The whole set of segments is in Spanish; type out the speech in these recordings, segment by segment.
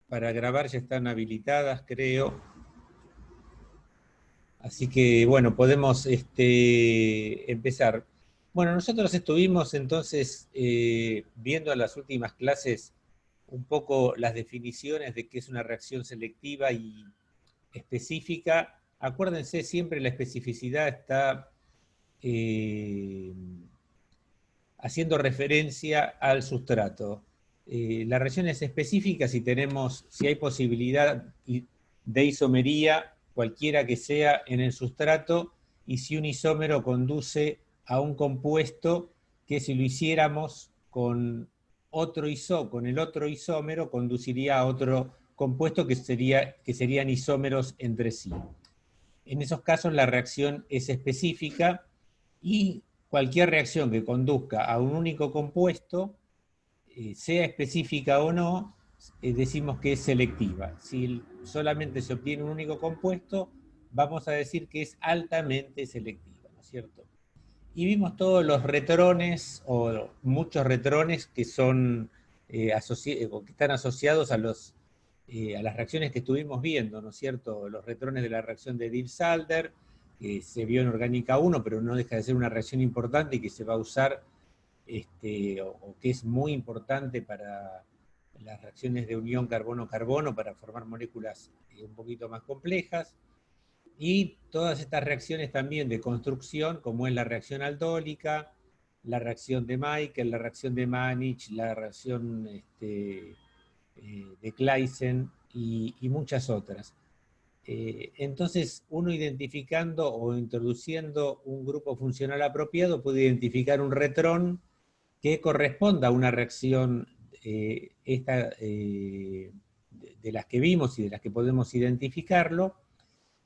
para grabar ya están habilitadas, creo. Así que, bueno, podemos empezar. Bueno, nosotros estuvimos entonces viendo en las últimas clases un poco las definiciones de qué es una reacción selectiva y específica. Acuérdense, siempre la especificidad está haciendo referencia al sustrato. Las reacciones específicas, si hay posibilidad de isomería, cualquiera que sea en el sustrato, y si un isómero conduce a un compuesto que si lo hiciéramos con el otro isómero, conduciría a otro compuesto que serían isómeros entre sí. En esos casos la reacción es específica y cualquier reacción que conduzca a un único compuesto, sea específica o no, decimos que es selectiva. Si solamente se obtiene un único compuesto, vamos a decir que es altamente selectiva, ¿no es cierto? Y vimos todos los retrones, o muchos retrones que son que están asociados a las reacciones que estuvimos viendo, ¿no es cierto? Los retrones de la reacción de Diels-Alder, que se vio en Orgánica 1, pero no deja de ser una reacción importante y que se va a usar, o que es muy importante para las reacciones de unión carbono-carbono, para formar moléculas un poquito más complejas. Y todas estas reacciones también de construcción, como es la reacción aldólica, la reacción de Michael, la reacción de Mannich, la reacción de Claisen y muchas otras. Entonces, uno identificando o introduciendo un grupo funcional apropiado puede identificar un retrón que corresponda a una reacción de las que vimos y de las que podemos identificarlo.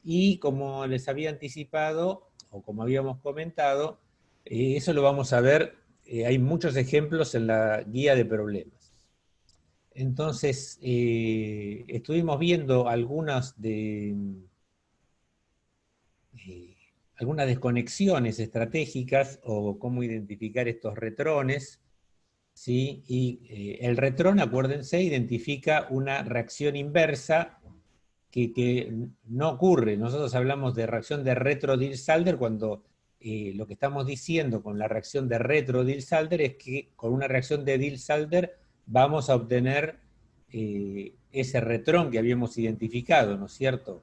Y como les había anticipado, o como habíamos comentado, eso lo vamos a ver, hay muchos ejemplos en la guía de problemas. Entonces, estuvimos viendo algunas desconexiones estratégicas o cómo identificar estos retrones, ¿sí? Y el retrón, acuérdense, identifica una reacción inversa que no ocurre. Nosotros hablamos de reacción de retro-Diels-Alder cuando lo que estamos diciendo con la reacción de retro-Diels-Alder es que con una reacción de Diels-Alder vamos a obtener ese retrón que habíamos identificado, ¿no es cierto?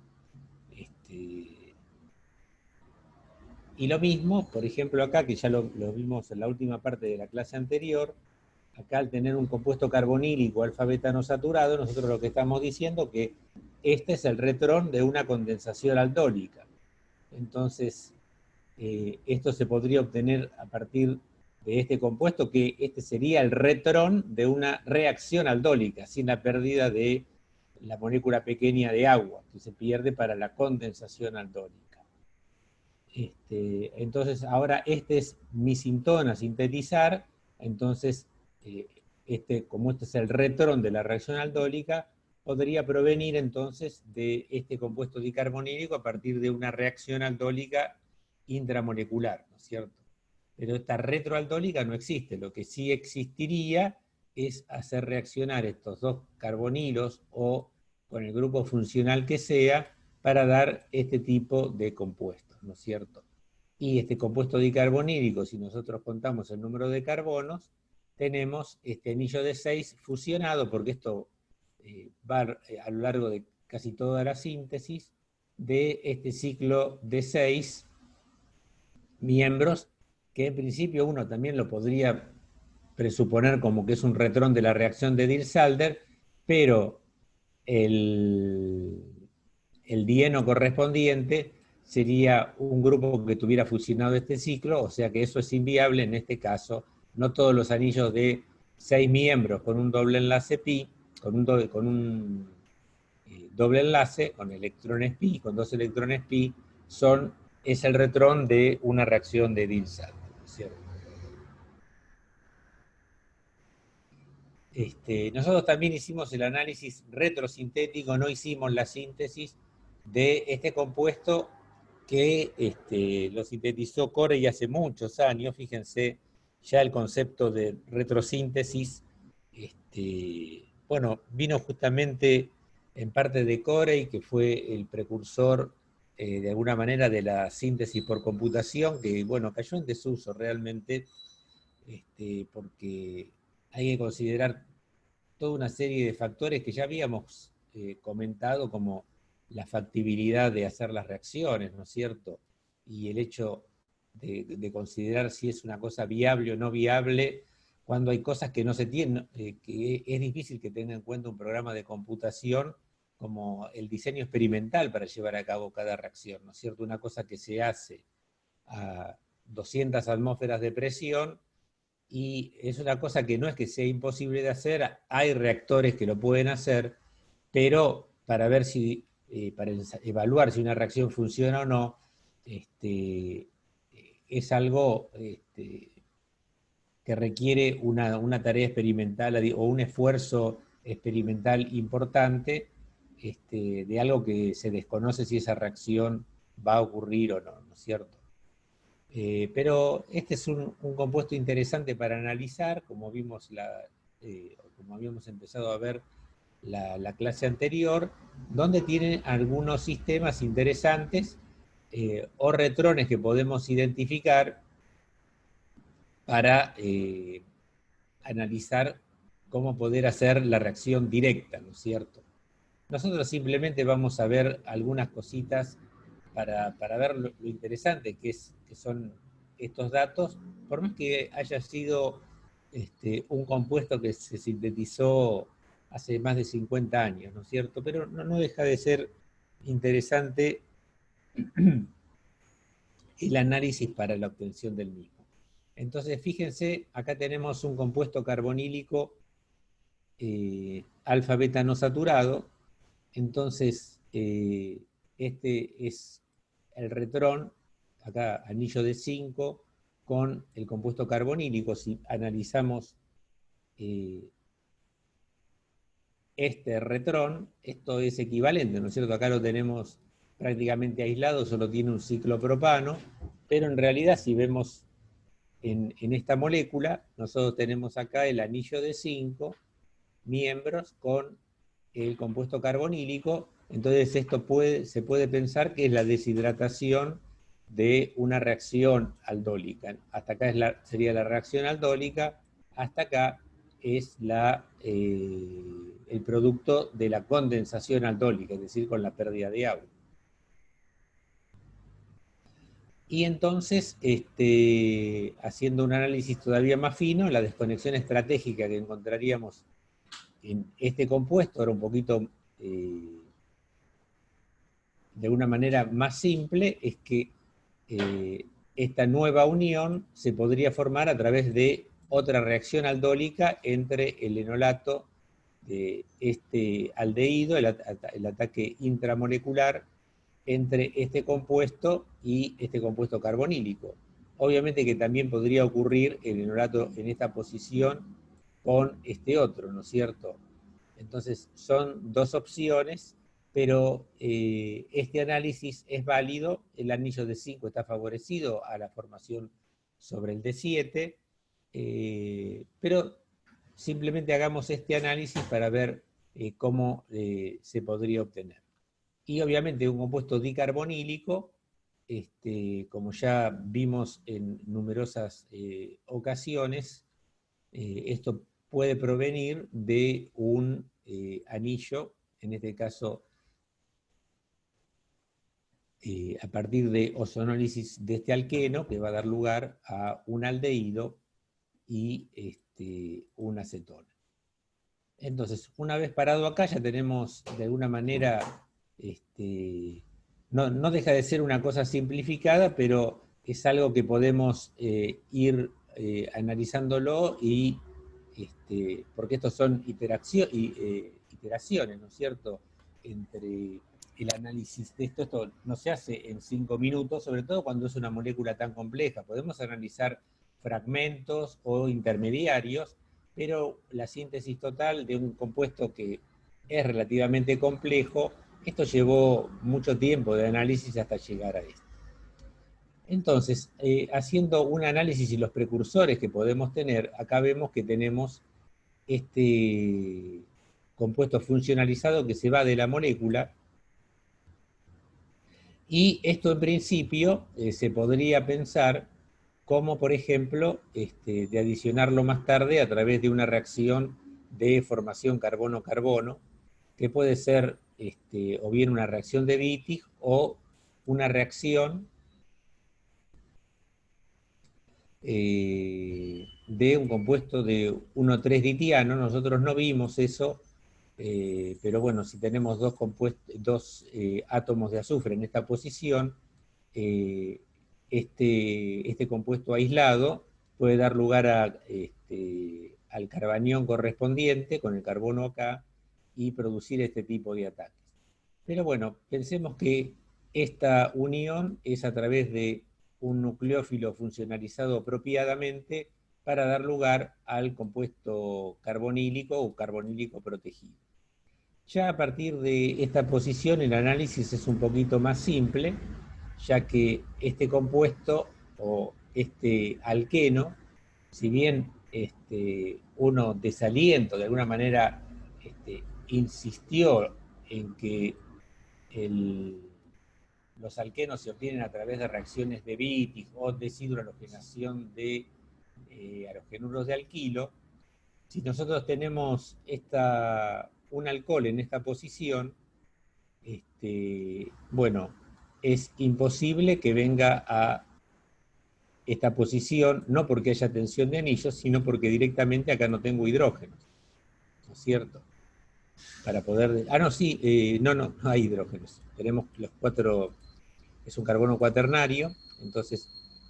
Y lo mismo, por ejemplo, acá, que ya lo vimos en la última parte de la clase anterior, acá al tener un compuesto carbonílico alfa-betano saturado, nosotros lo que estamos diciendo que este es el retrón de una condensación aldólica. Entonces, esto se podría obtener a partir de este compuesto, que este sería el retrón de una reacción aldólica, sin la pérdida de la molécula pequeña de agua, que se pierde para la condensación aldólica. Entonces, ahora este es mi sintón a sintetizar, entonces, como este es el retrón de la reacción aldólica, podría provenir entonces de este compuesto dicarbonílico a partir de una reacción aldólica intramolecular, ¿no es cierto? Pero esta retroaldólica no existe, lo que sí existiría es hacer reaccionar estos dos carbonilos o con el grupo funcional que sea para dar este tipo de compuestos, ¿no es cierto? Y este compuesto dicarbonílico, si nosotros contamos el número de carbonos, tenemos este anillo de 6 fusionado, porque esto va a lo largo de casi toda la síntesis, de este ciclo de 6 miembros, que en principio uno también lo podría presuponer como que es un retrón de la reacción de Diels-Alder, pero el dieno correspondiente sería un grupo que tuviera fusionado este ciclo, o sea que eso es inviable en este caso. No todos los anillos de 6 miembros con un doble enlace pi, con un doble enlace, con electrones pi, con 2 electrones pi, es el retrón de una reacción de Diels-Alder, ¿cierto? Nosotros también hicimos el análisis retrosintético, no hicimos la síntesis de este compuesto que lo sintetizó Corey hace muchos años. Fíjense, ya el concepto de retrosíntesis bueno, vino justamente en parte de Corey, que fue el precursor de alguna manera de la síntesis por computación, que bueno, cayó en desuso realmente, porque hay que considerar toda una serie de factores que ya habíamos comentado, como la factibilidad de hacer las reacciones, ¿no es cierto? Y el hecho de considerar si es una cosa viable o no viable, cuando hay cosas que no se tienen, que es difícil que tenga en cuenta un programa de computación como el diseño experimental para llevar a cabo cada reacción, ¿no es cierto? Una cosa que se hace a 200 atmósferas de presión, y es una cosa que no es que sea imposible de hacer, hay reactores que lo pueden hacer, pero para ver si, para evaluar si una reacción funciona o no, es algo que requiere una tarea experimental o un esfuerzo experimental importante, de algo que se desconoce si esa reacción va a ocurrir o no, ¿no es cierto? Pero este es un compuesto interesante para analizar, como vimos como habíamos empezado a ver la clase anterior, donde tienen algunos sistemas interesantes o retrones que podemos identificar para analizar cómo poder hacer la reacción directa, ¿no es cierto? Nosotros simplemente vamos a ver algunas cositas para ver lo interesante que son estos datos, por más que haya sido un compuesto que se sintetizó hace más de 50 años, ¿no es cierto? Pero no deja de ser interesante el análisis para la obtención del mismo. Entonces, fíjense, acá tenemos un compuesto carbonílico alfa-beta no saturado. Entonces, este es el retrón, acá anillo de 5, con el compuesto carbonílico. Si analizamos este retrón, esto es equivalente, ¿no es cierto? Acá lo tenemos prácticamente aislado, solo tiene un ciclo propano, pero en realidad si vemos en esta molécula, nosotros tenemos acá el anillo de 5 miembros con el compuesto carbonílico. Entonces esto se puede pensar que es la deshidratación de una reacción aldólica. Hasta acá sería la reacción aldólica, hasta acá es el producto de la condensación aldólica, es decir, con la pérdida de agua. Y entonces, haciendo un análisis todavía más fino, la desconexión estratégica que encontraríamos en este compuesto era un poquito, de una manera más simple, es que esta nueva unión se podría formar a través de otra reacción aldólica entre el enolato de este aldehído, el ataque intramolecular entre este compuesto y este compuesto carbonílico. Obviamente que también podría ocurrir el enolato en esta posición con este otro, ¿no es cierto? Entonces son dos opciones, pero este análisis es válido, el anillo de 5 está favorecido a la formación sobre el de 7, pero simplemente hagamos este análisis para ver cómo se podría obtener. Y obviamente un compuesto dicarbonílico, como ya vimos en numerosas ocasiones, esto puede provenir de un anillo, en este caso a partir de ozonólisis de este alqueno, que va a dar lugar a un aldehído y una acetona. Entonces, una vez parado acá, ya tenemos de alguna manera, no deja de ser una cosa simplificada, pero es algo que podemos ir analizándolo y porque estos son iteraciones, ¿no es cierto?, entre el análisis de esto no se hace en 5 minutos, sobre todo cuando es una molécula tan compleja. Podemos analizar fragmentos o intermediarios, pero la síntesis total de un compuesto que es relativamente complejo, esto llevó mucho tiempo de análisis hasta llegar a esto. Entonces, haciendo un análisis y los precursores que podemos tener, acá vemos que tenemos este compuesto funcionalizado que se va de la molécula. Y esto en principio se podría pensar como, por ejemplo, de adicionarlo más tarde a través de una reacción de formación carbono-carbono, que puede ser o bien una reacción de Wittig o una reacción de un compuesto de 1,3-ditiano. Nosotros no vimos eso, pero bueno, si tenemos dos átomos de azufre en esta posición, este compuesto aislado puede dar lugar al carbanión correspondiente, con el carbono acá, y producir este tipo de ataques. Pero bueno, pensemos que esta unión es a través de un nucleófilo funcionalizado apropiadamente para dar lugar al compuesto carbonílico o carbonílico protegido. Ya a partir de esta posición el análisis es un poquito más simple, ya que este compuesto o este alqueno, si bien uno desaliento de alguna manera insistió en que los alquenos se obtienen a través de reacciones de Wittig o deshidrohalogenación de halogenuros de alquilo, si nosotros tenemos un alcohol en esta posición, bueno, es imposible que venga a esta posición, no porque haya tensión de anillos, sino porque directamente acá no tengo hidrógenos, ¿no es cierto? Para poder... no, sí, no hay hidrógenos. Tenemos los 4, es un carbono cuaternario, entonces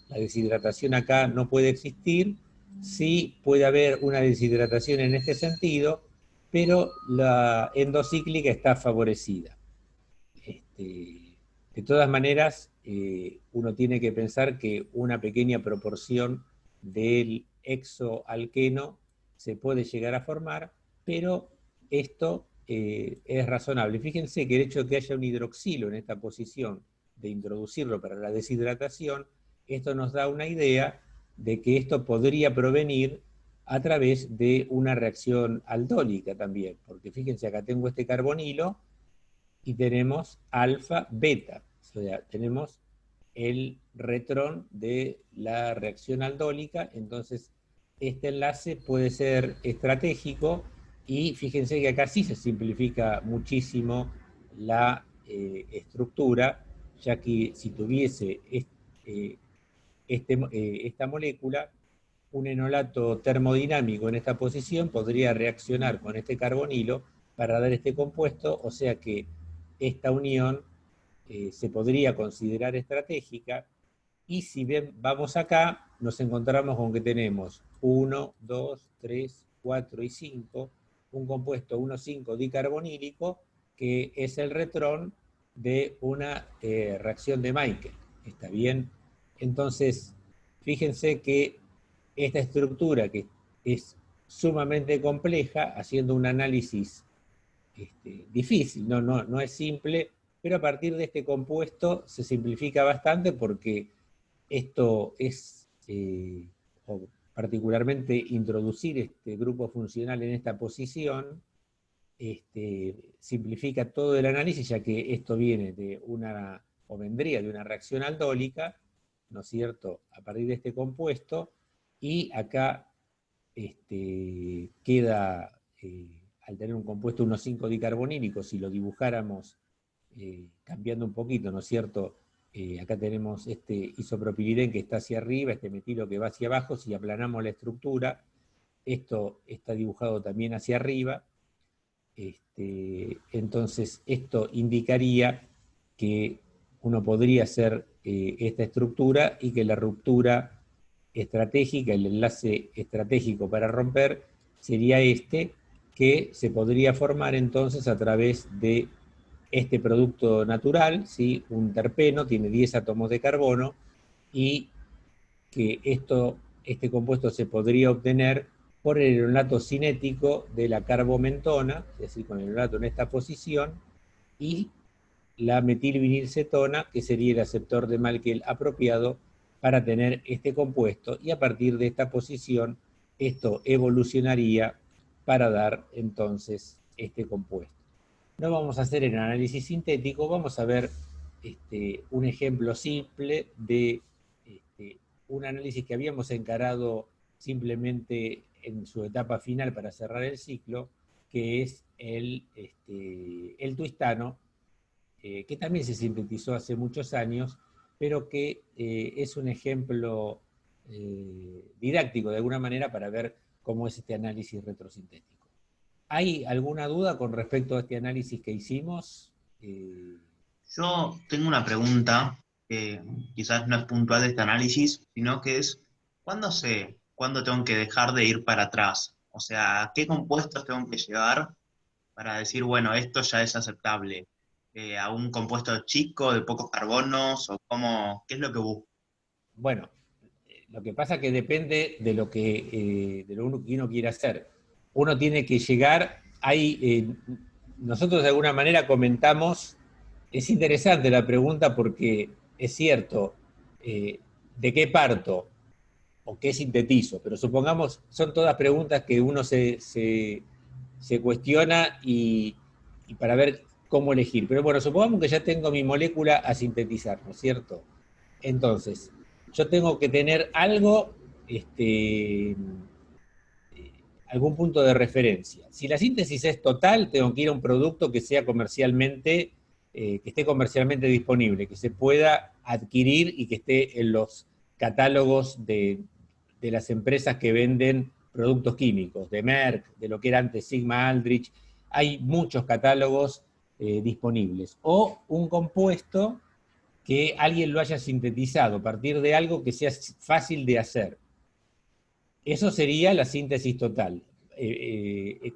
la deshidratación acá no puede existir. Sí puede haber una deshidratación en este sentido, pero la endocíclica está favorecida. De todas maneras, uno tiene que pensar que una pequeña proporción del exoalqueno se puede llegar a formar, pero esto es razonable. Fíjense que el hecho de que haya un hidroxilo en esta posición, de introducirlo para la deshidratación, esto nos da una idea de que esto podría provenir a través de una reacción aldólica también, porque fíjense, acá tengo este carbonilo y tenemos alfa, beta, o sea, tenemos el retrón de la reacción aldólica, entonces este enlace puede ser estratégico y fíjense que acá sí se simplifica muchísimo la estructura, ya que si tuviese esta molécula, un enolato termodinámico en esta posición podría reaccionar con este carbonilo para dar este compuesto, o sea que esta unión se podría considerar estratégica, y si vamos acá, nos encontramos con que tenemos 1, 2, 3, 4 y 5, un compuesto 1,5 dicarbonílico, que es el retrón de una reacción de Michael. ¿Está bien? Entonces, fíjense que esta estructura, que es sumamente compleja, haciendo un análisis difícil, no es simple, pero a partir de este compuesto se simplifica bastante porque esto es, particularmente introducir este grupo funcional en esta posición, simplifica todo el análisis, ya que esto viene de una, o vendría de una reacción aldólica, ¿no es cierto?, a partir de este compuesto, y acá queda, al tener un compuesto 1,5 dicarbonílico, si lo dibujáramos cambiando un poquito, ¿no es cierto?, acá tenemos este isopropilirén que está hacia arriba, este metilo que va hacia abajo. Si aplanamos la estructura, esto está dibujado también hacia arriba. Entonces esto indicaría que uno podría hacer esta estructura y que la ruptura estratégica, el enlace estratégico para romper, sería este, que se podría formar entonces a través de este producto natural, ¿sí? Un terpeno tiene 10 átomos de carbono, y que este compuesto se podría obtener por el enolato cinético de la carbomentona, es decir, con el enolato en esta posición, y la metilvinilcetona, que sería el aceptor de Michael apropiado para tener este compuesto, y a partir de esta posición esto evolucionaría para dar entonces este compuesto. No vamos a hacer el análisis sintético, vamos a ver un ejemplo simple de un análisis que habíamos encarado simplemente en su etapa final para cerrar el ciclo, que es el tuistano, que también se sintetizó hace muchos años, pero que es un ejemplo didáctico de alguna manera para ver cómo es este análisis retrosintético. ¿Hay alguna duda con respecto a este análisis que hicimos? Yo tengo una pregunta que quizás no es puntual de este análisis, sino que es, ¿cuándo sé cuándo tengo que dejar de ir para atrás? O sea, ¿qué compuestos tengo que llegar para decir, bueno, esto ya es aceptable? ¿A un compuesto chico, de pocos carbonos? ¿O cómo, qué es lo que busco? Bueno, lo que pasa es que depende de lo que uno quiere hacer. Uno tiene que llegar, nosotros de alguna manera comentamos, es interesante la pregunta porque es cierto, ¿de qué parto o qué sintetizo? Pero supongamos, son todas preguntas que uno se cuestiona y para ver cómo elegir. Pero bueno, supongamos que ya tengo mi molécula a sintetizar, ¿no es cierto? Entonces, yo tengo que tener algo, algún punto de referencia. Si la síntesis es total, tengo que ir a un producto que sea comercialmente, que esté comercialmente disponible, que se pueda adquirir y que esté en los catálogos de las empresas que venden productos químicos, de Merck, de lo que era antes Sigma Aldrich. Hay muchos catálogos disponibles. O un compuesto que alguien lo haya sintetizado a partir de algo que sea fácil de hacer. Eso sería la síntesis total.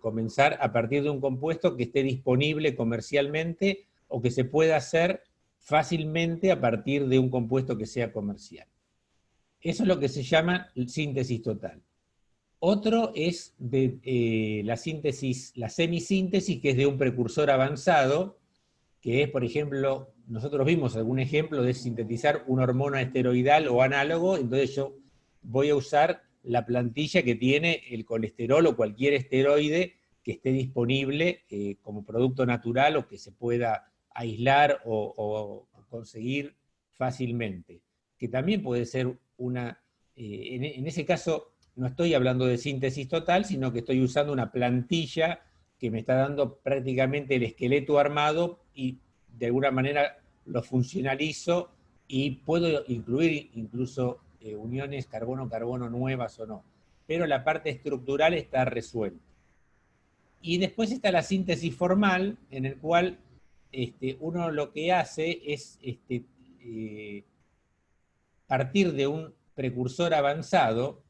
Comenzar a partir de un compuesto que esté disponible comercialmente o que se pueda hacer fácilmente a partir de un compuesto que sea comercial. Eso es lo que se llama síntesis total. Otro es la síntesis, la semisíntesis, que es de un precursor avanzado, que es, por ejemplo, nosotros vimos algún ejemplo de sintetizar una hormona esteroidal o análogo, entonces yo voy a usar la plantilla que tiene el colesterol o cualquier esteroide que esté disponible como producto natural o que se pueda aislar o conseguir fácilmente. Que también puede ser en ese caso no estoy hablando de síntesis total, sino que estoy usando una plantilla que me está dando prácticamente el esqueleto armado y de alguna manera lo funcionalizo y puedo incluir incluso uniones carbono-carbono nuevas o no. Pero la parte estructural está resuelta. Y después está la síntesis formal, en el cual uno lo que hace es partir de un precursor avanzado,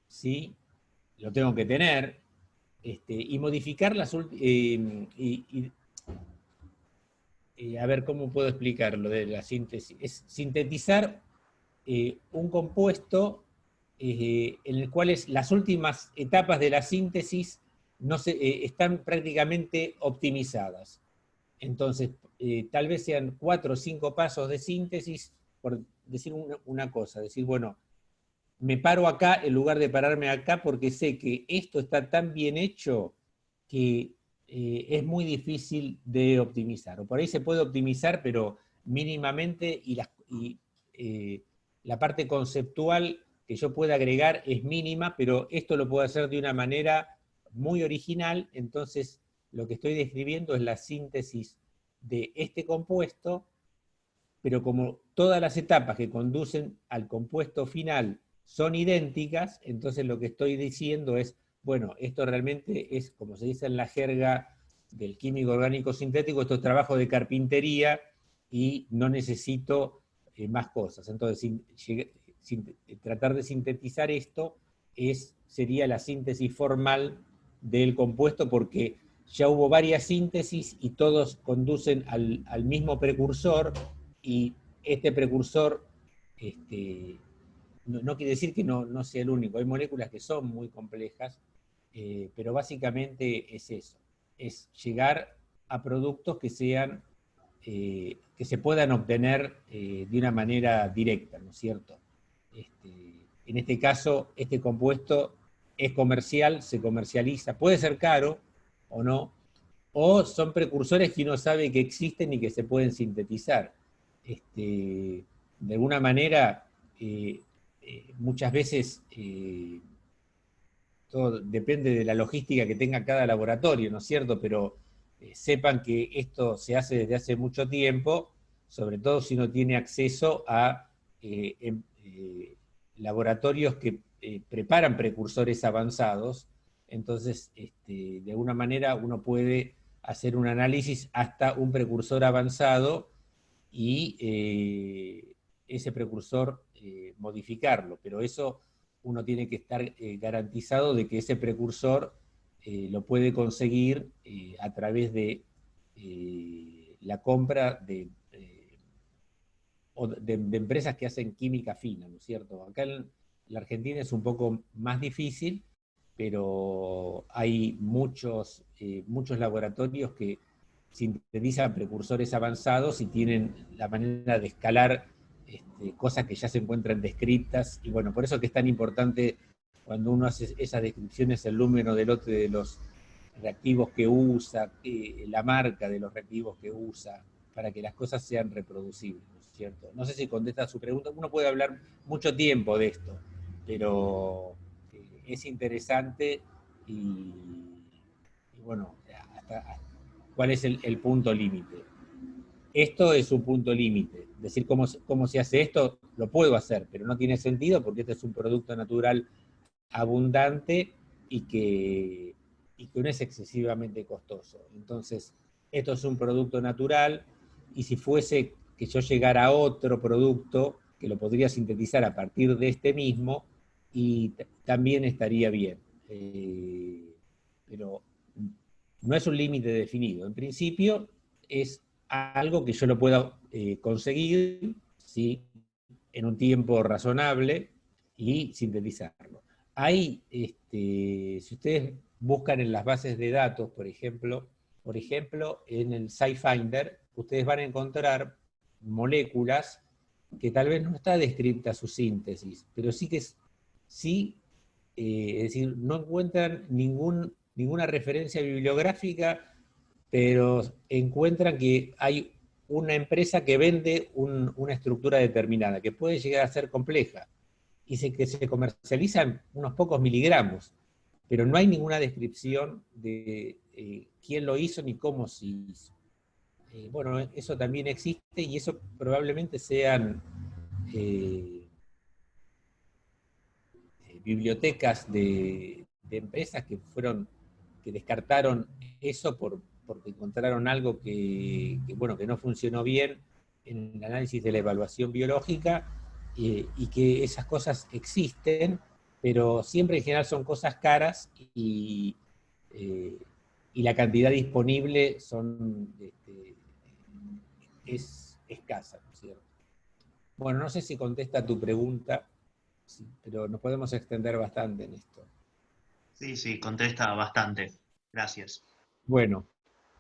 ¿sí? Lo tengo que tener, y modificar a ver cómo puedo explicar lo de la síntesis. Es sintetizar un compuesto en el cual las últimas etapas de la síntesis están prácticamente optimizadas. Entonces, tal vez sean 4 o 5 pasos de síntesis, por decir una cosa, decir, bueno, me paro acá en lugar de pararme acá porque sé que esto está tan bien hecho que es muy difícil de optimizar. O por ahí se puede optimizar, pero mínimamente, la parte conceptual que yo pueda agregar es mínima, pero esto lo puedo hacer de una manera muy original. Entonces, lo que estoy describiendo es la síntesis de este compuesto, pero como todas las etapas que conducen al compuesto final son idénticas, entonces lo que estoy diciendo es, bueno, esto realmente es, como se dice en la jerga del químico orgánico sintético, esto es trabajo de carpintería y no necesito más cosas. Entonces, tratar de sintetizar esto sería la síntesis formal del compuesto, porque ya hubo varias síntesis y todos conducen al mismo precursor, y este precursor no quiere decir que no sea el único. Hay moléculas que son muy complejas, pero básicamente es eso, es llegar a productos que sean, que se puedan obtener de una manera directa, ¿no es cierto? En este caso, este compuesto es comercial, se comercializa, puede ser caro o no, o son precursores que uno sabe que existen y que se pueden sintetizar. De alguna manera, muchas veces todo depende de la logística que tenga cada laboratorio, ¿no es cierto? Pero sepan que esto se hace desde hace mucho tiempo, sobre todo si uno tiene acceso a laboratorios que preparan precursores avanzados. Entonces, de alguna manera uno puede hacer un análisis hasta un precursor avanzado y ese precursor modificarlo, pero eso uno tiene que estar garantizado de que ese precursor lo puede conseguir a través de la compra de empresas que hacen química fina, ¿no es cierto? Acá en la Argentina es un poco más difícil, pero hay muchos laboratorios que sintetizan precursores avanzados y tienen la manera de escalar cosas que ya se encuentran descritas, y bueno, por eso que es tan importante cuando uno hace esas descripciones, el número del lote de los reactivos que usa, la marca de los reactivos que usa, para que las cosas sean reproducibles, ¿no es cierto? No sé si contesta a su pregunta, uno puede hablar mucho tiempo de esto, pero es interesante y bueno, hasta cuál es el punto límite. Esto es un punto límite. Decir cómo se hace esto, lo puedo hacer, pero no tiene sentido porque este es un producto natural abundante y que no es excesivamente costoso. Entonces, esto es un producto natural y si fuese que yo llegara a otro producto que lo podría sintetizar a partir de este mismo, y también estaría bien. Pero no es un límite definido. En principio es algo que yo lo pueda conseguir, ¿sí?, en un tiempo razonable y sintetizarlo. Hay, si ustedes buscan en las bases de datos, por ejemplo, en el SciFinder, ustedes van a encontrar moléculas que tal vez no está descrita su síntesis, pero sí que sí, es decir, no encuentran ninguna referencia bibliográfica, pero encuentran que hay una empresa que vende una estructura determinada, que puede llegar a ser compleja, y que se comercializan unos pocos miligramos, pero no hay ninguna descripción de quién lo hizo ni cómo se hizo. Bueno, eso también existe y eso probablemente sean bibliotecas de empresas que descartaron eso porque encontraron algo bueno, que no funcionó bien en el análisis de la evaluación biológica, y que esas cosas existen, pero siempre en general son cosas caras eh, y la cantidad disponible es escasa, ¿no es cierto? Bueno, no sé si contesta tu pregunta, sí, pero nos podemos extender bastante en esto. Sí, sí, contesta bastante. Gracias. Bueno,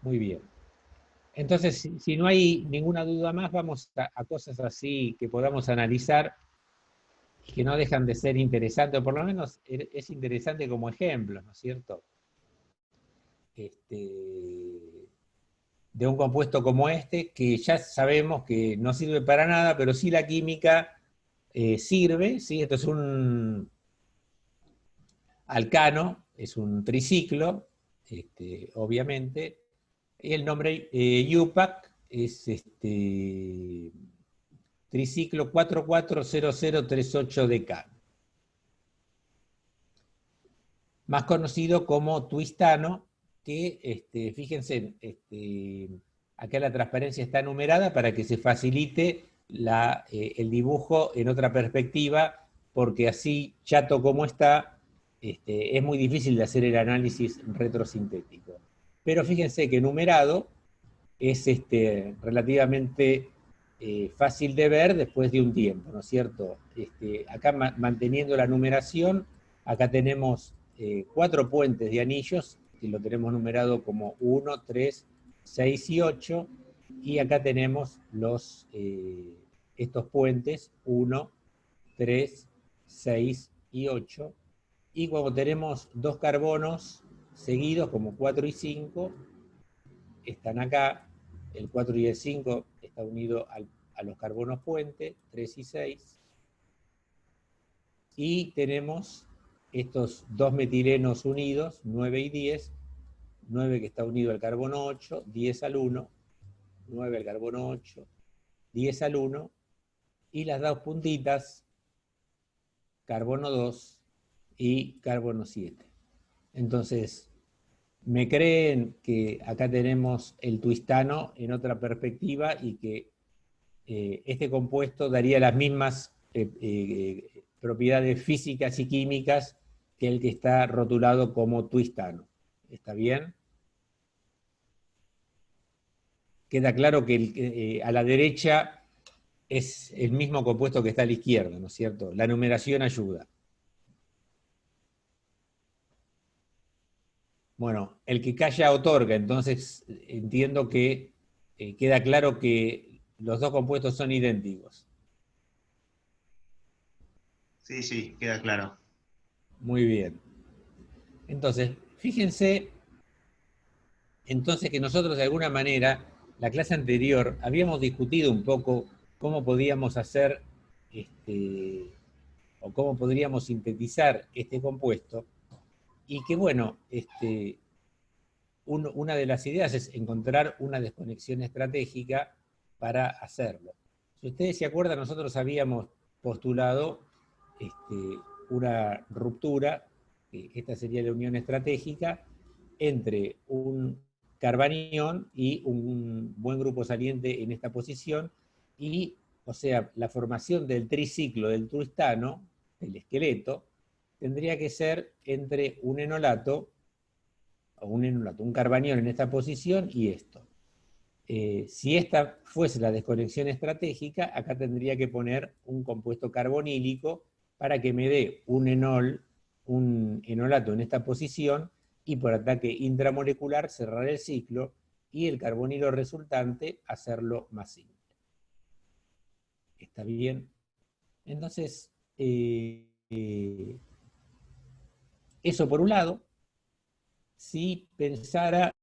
muy bien. Entonces, si no hay ninguna duda más, vamos a cosas así que podamos analizar y que no dejan de ser interesantes, o por lo menos es interesante como ejemplo, ¿no es cierto? De un compuesto como este, que ya sabemos que no sirve para nada, pero sí la química sirve, ¿sí? Esto es un alcano, es un triciclo, obviamente, y el nombre UPAC es triciclo 440038DK, más conocido como twistano, que fíjense, acá la transparencia está numerada para que se facilite el dibujo en otra perspectiva, porque así, chato como está, es muy difícil de hacer el análisis retrosintético. Pero fíjense que numerado es relativamente fácil de ver después de un tiempo, ¿no es cierto? Acá manteniendo la numeración, acá tenemos 4 puentes de anillos, que lo tenemos numerado como 1, 3, 6 y 8, y acá tenemos estos puentes 1, 3, 6 y 8, y cuando tenemos 2 carbonos seguidos como 4 y 5, están acá, el 4 y el 5 está unido a los carbonos puente, 3 y 6, y tenemos estos dos metilenos unidos, 9 y 10, 9 que está unido al carbono 8, 10 al 1, 9 al carbono 8, 10 al 1, y las dos puntitas, carbono 2 y carbono 7. Entonces, me creen que acá tenemos el twistano en otra perspectiva y que este compuesto daría las mismas propiedades físicas y químicas que el que está rotulado como twistano. ¿Está bien? Queda claro que a la derecha es el mismo compuesto que está a la izquierda, ¿no es cierto? La numeración ayuda. Bueno, el que calla otorga, entonces entiendo que queda claro que los dos compuestos son idénticos. Sí, sí, queda claro. Muy bien. Entonces, fíjense, entonces que nosotros de alguna manera, la clase anterior, habíamos discutido un poco cómo podíamos hacer, o cómo podríamos sintetizar este compuesto, y que bueno, una de las ideas es encontrar una desconexión estratégica para hacerlo. Si ustedes se acuerdan, nosotros habíamos postulado una ruptura, esta sería la unión estratégica, entre un carbanión y un buen grupo saliente en esta posición, y, o sea, la formación del triciclo del twistano, el esqueleto, tendría que ser entre un enolato, un carbanión en esta posición y esto. Si esta fuese la desconexión estratégica, acá tendría que poner un compuesto carbonílico para que me dé un enolato en esta posición y por ataque intramolecular cerrar el ciclo y el carbonilo resultante hacerlo más simple. ¿Está bien? Entonces, eso por un lado. Si pensara,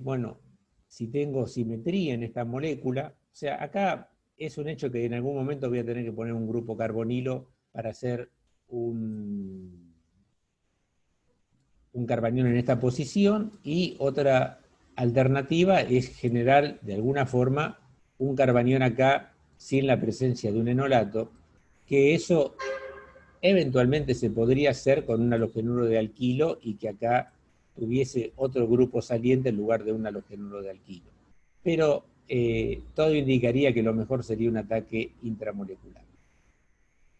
bueno, si tengo simetría en esta molécula, o sea, acá es un hecho que en algún momento voy a tener que poner un grupo carbonilo para hacer un carbanión en esta posición, y otra alternativa es generar de alguna forma un carbanión acá sin la presencia de un enolato, que eso eventualmente se podría hacer con un halogenuro de alquilo y que acá tuviese otro grupo saliente en lugar de un halogenuro de alquilo. Pero todo indicaría que lo mejor sería un ataque intramolecular.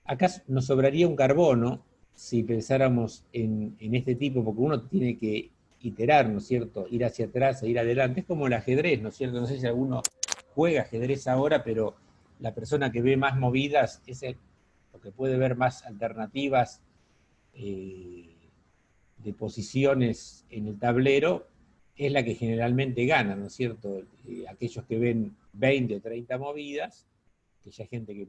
Acá nos sobraría un carbono si pensáramos en este tipo, porque uno tiene que iterar, ¿no es cierto? Ir hacia atrás e ir adelante. Es como el ajedrez, ¿no es cierto? No sé si alguno juega ajedrez ahora, pero la persona que ve más movidas es lo que puede ver más alternativas de posiciones en el tablero, es la que generalmente gana, ¿no es cierto? Aquellos que ven 20 o 30 movidas, que ya hay gente que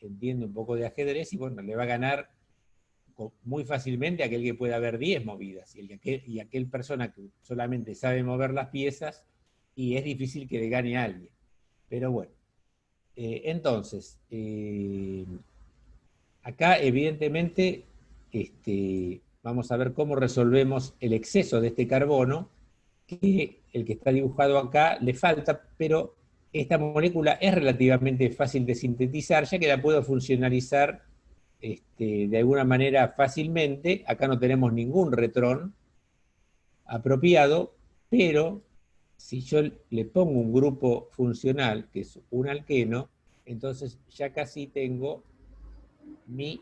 entiende un poco de ajedrez, y bueno, le va a ganar muy fácilmente a aquel que pueda ver 10 movidas, y aquel persona que solamente sabe mover las piezas, y es difícil que le gane a alguien. Pero bueno, entonces, acá evidentemente vamos a ver cómo resolvemos el exceso de este carbono, que el que está dibujado acá le falta, pero esta molécula es relativamente fácil de sintetizar, ya que la puedo funcionalizar de alguna manera fácilmente. Acá no tenemos ningún retrón apropiado, pero si yo le pongo un grupo funcional, que es un alqueno, entonces ya casi tengo mi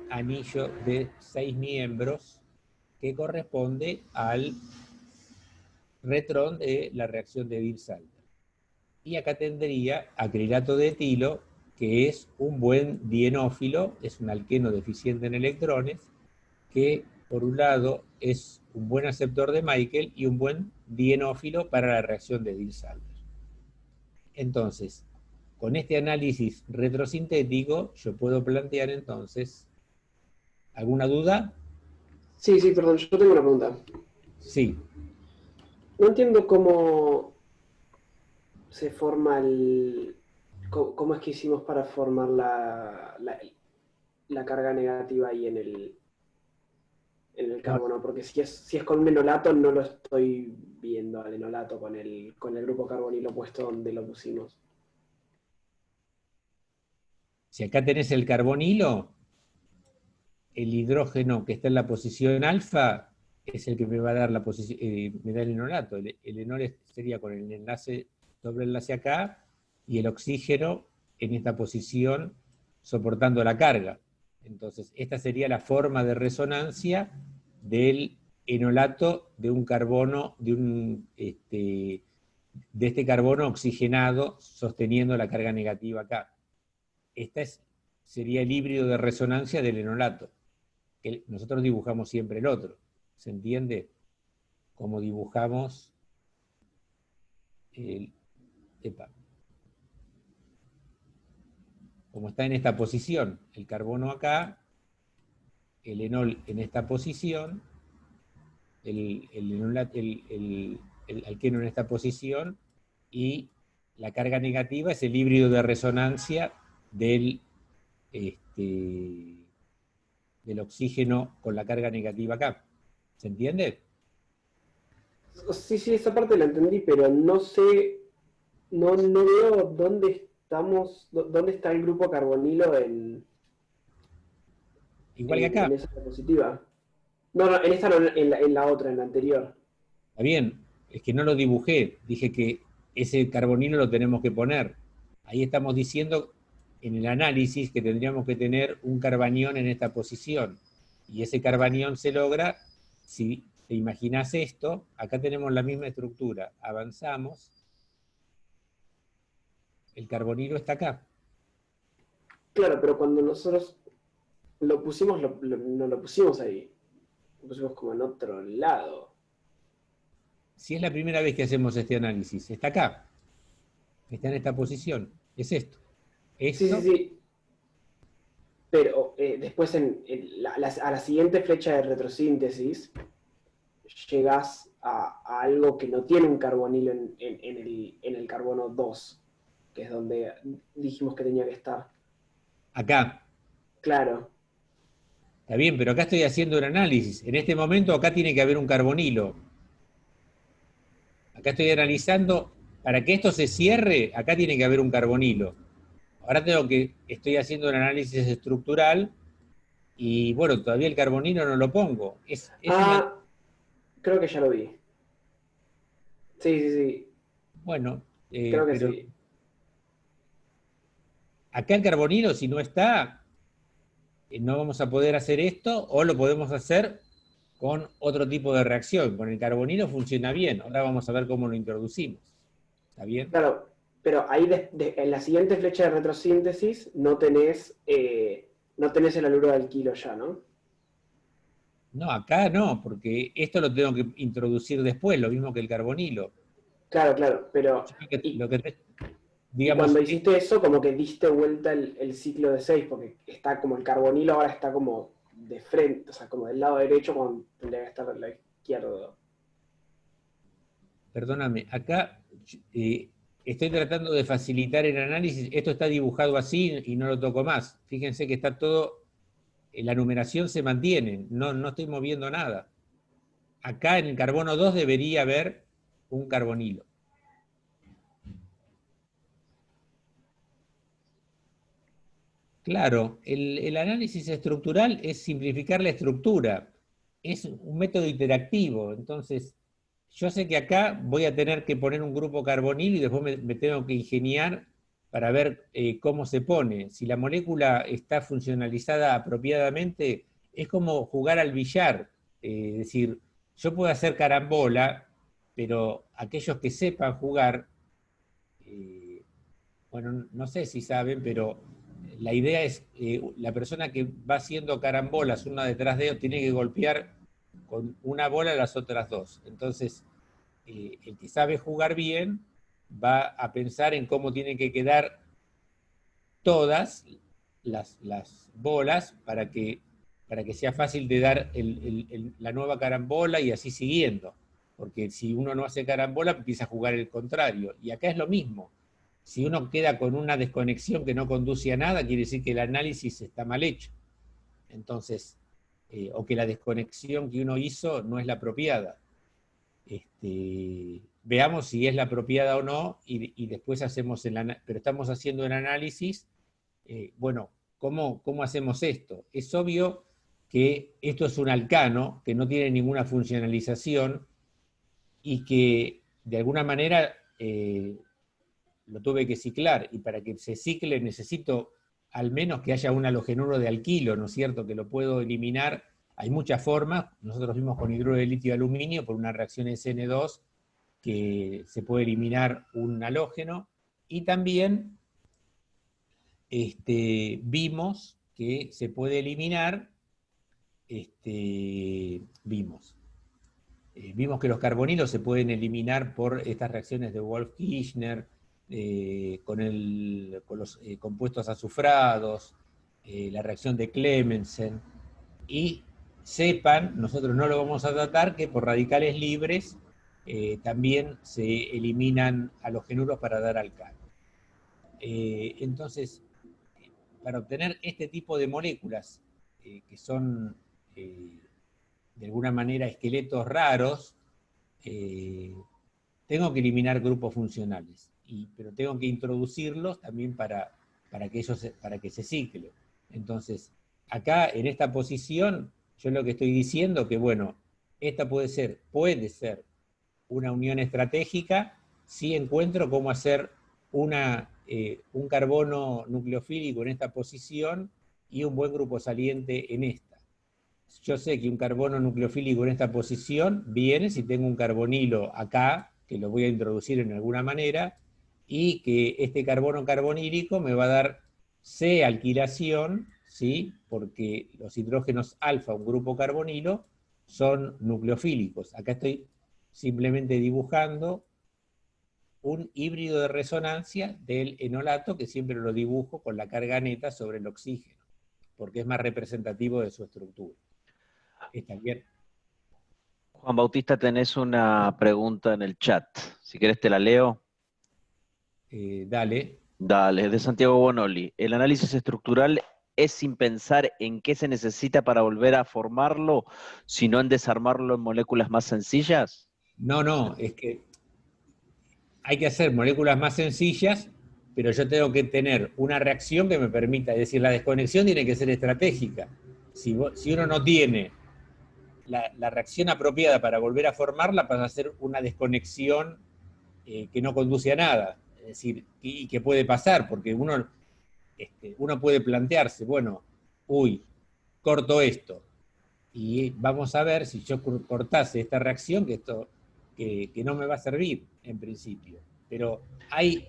anillo de 6 miembros que corresponde al retrón de la reacción de Diels-Alder. Y acá tendría acrilato de etilo, que es un buen dienófilo, es un alqueno deficiente en electrones, que por un lado es un buen aceptor de Michael y un buen dienófilo para la reacción de Diels-Alder. Entonces, con este análisis retrosintético, yo puedo plantear entonces, ¿alguna duda? Sí, perdón, yo tengo una pregunta. Sí. No entiendo cómo se forma el... ¿Cómo es que hicimos para formar la carga negativa ahí en el No, carbono? Porque si es con un enolato, no lo estoy viendo al enolato con el grupo carbonilo puesto donde lo pusimos. si acá tenés el carbonilo, el hidrógeno que está en la posición alfa es el que me va a dar la posición, me da el enolato. El enol sería con el enlace, doble enlace acá, y el oxígeno en esta posición soportando la carga. Entonces, esta sería la forma de resonancia del enolato de un carbono, de este carbono oxigenado sosteniendo la carga negativa acá. Sería el híbrido de resonancia del enolato. Nosotros dibujamos siempre el otro. ¿Se entiende? Como dibujamos el... Epa, como está en esta posición, el carbono acá, el enol en esta posición, el alqueno en esta posición, y la carga negativa es el híbrido de resonancia del, este, del oxígeno con la carga negativa acá. ¿Se entiende? Sí, sí, esa parte la entendí, pero no sé, no veo dónde estamos, dónde está el grupo carbonilo Igual que acá. en esa diapositiva. No, no, en esta no, en la otra, en la anterior. Está bien, es que no lo dibujé, dije que ese carbonilo lo tenemos que poner. Ahí estamos diciendo en el análisis que tendríamos que tener un carbanión en esta posición. Y ese carbanión se logra, si te imaginas esto, acá tenemos la misma estructura, avanzamos, el carbonilo está acá. Claro, pero cuando nosotros lo pusimos, no lo pusimos ahí. Lo pusimos como en otro lado. Si es la primera vez que hacemos este análisis, está acá, está en esta posición, es esto. Sí, sí, Esto, sí. Pero después a la siguiente flecha de retrosíntesis llegas a algo que no tiene un carbonilo en el carbono 2, que es donde dijimos que tenía que estar. acá. Claro. Está bien, pero acá estoy haciendo un análisis. En este momento acá tiene que haber un carbonilo. Acá estoy analizando, para que esto se cierre, acá tiene que haber un carbonilo. Ahora estoy haciendo un análisis estructural y bueno, todavía el carbonilo no lo pongo. Ah, creo que ya lo vi. Sí, sí, sí. Bueno, Creo que pero sí. acá el carbonilo, si no está, no vamos a poder hacer esto o lo podemos hacer con otro tipo de reacción. Con el carbonilo funciona bien. Ahora vamos a ver cómo lo introducimos. ¿Está bien? Claro, pero ahí en la siguiente flecha de retrosíntesis no tenés el haluro de alquilo ya, ¿no? No, acá no, porque esto lo tengo que introducir después, lo mismo que el carbonilo. Claro, claro, pero Yo creo que y, lo que y digamos, cuando hiciste eso, como que diste vuelta el ciclo de 6 porque está como el carbonilo ahora está como de frente, o sea, como del lado derecho cuando tendría que estar del lado izquierdo. perdóname, acá estoy tratando de facilitar el análisis, esto está dibujado así y no lo toco más. Fíjense que está todo, la numeración se mantiene, no estoy moviendo nada. Acá en el carbono 2 debería haber un carbonilo. Claro, el análisis estructural es simplificar la estructura, es un método interactivo, entonces yo sé que acá voy a tener que poner un grupo carbonilo y después me tengo que ingeniar para ver cómo se pone. Si la molécula está funcionalizada apropiadamente, es como jugar al billar, es decir, yo puedo hacer carambola, pero aquellos que sepan jugar, eh, bueno, no sé si saben, pero la idea es, la persona que va haciendo carambolas una detrás de otra tiene que golpear con una bola las otras dos. Entonces, el que sabe jugar bien va a pensar en cómo tienen que quedar todas las bolas para que sea fácil de dar la nueva carambola y así siguiendo. porque si uno no hace carambola, empieza a jugar el contrario. Y acá es lo mismo. Si uno queda con una desconexión que no conduce a nada, quiere decir que el análisis está mal hecho. Entonces, o que la desconexión que uno hizo no es la apropiada. Veamos si es la apropiada o no, y después hacemos pero estamos haciendo el análisis, bueno, ¿cómo hacemos esto? Es obvio que esto es un alcano, que no tiene ninguna funcionalización, y que de alguna manera lo tuve que ciclar, y para que se cicle necesito al menos que haya un halogenuro de alquilo, ¿no es cierto?, que lo puedo eliminar. Hay muchas formas, nosotros vimos con hidruro de litio y aluminio, por una reacción SN2, que se puede eliminar un halógeno, y también vimos que se puede eliminar, vimos que los carbonilos se pueden eliminar por estas reacciones de Wolff-Kirchner, con los compuestos azufrados, la reacción de Clemmensen, y sepan, nosotros no lo vamos a tratar, que por radicales libres también se eliminan halogenuros para dar alcano. Entonces, para obtener este tipo de moléculas, que son de alguna manera esqueletos raros, tengo que eliminar grupos funcionales, pero tengo que introducirlos también para que se cicle. Entonces, acá en esta posición, yo lo que estoy diciendo que, bueno, esta puede ser una unión estratégica si encuentro cómo hacer un carbono nucleofílico en esta posición y un buen grupo saliente en esta. Yo sé que un carbono nucleofílico en esta posición viene si tengo un carbonilo acá, que lo voy a introducir en alguna manera, y que este carbono carbonílico me va a dar C-alquilación, ¿sí? Porque los hidrógenos alfa, un grupo carbonilo, son nucleofílicos. Acá estoy simplemente dibujando un híbrido de resonancia del enolato, que siempre lo dibujo con la carga neta sobre el oxígeno, porque es más representativo de su estructura. ¿Está bien? Juan Bautista, tenés una pregunta en el chat. Si querés te la leo. Dale. Dale, de Santiago Bonoli. ¿El análisis estructural es sin pensar en qué se necesita para volver a formarlo, sino en desarmarlo en moléculas más sencillas? No, es que hay que hacer moléculas más sencillas, pero yo tengo que tener una reacción que me permita, es decir, la desconexión tiene que ser estratégica. Si uno no tiene la reacción apropiada para volver a formarla, pasa a ser una desconexión que no conduce a nada. Es decir, y que puede pasar, porque uno puede plantearse, bueno, corto esto, y vamos a ver si yo cortase esta reacción, que no me va a servir en principio. Pero hay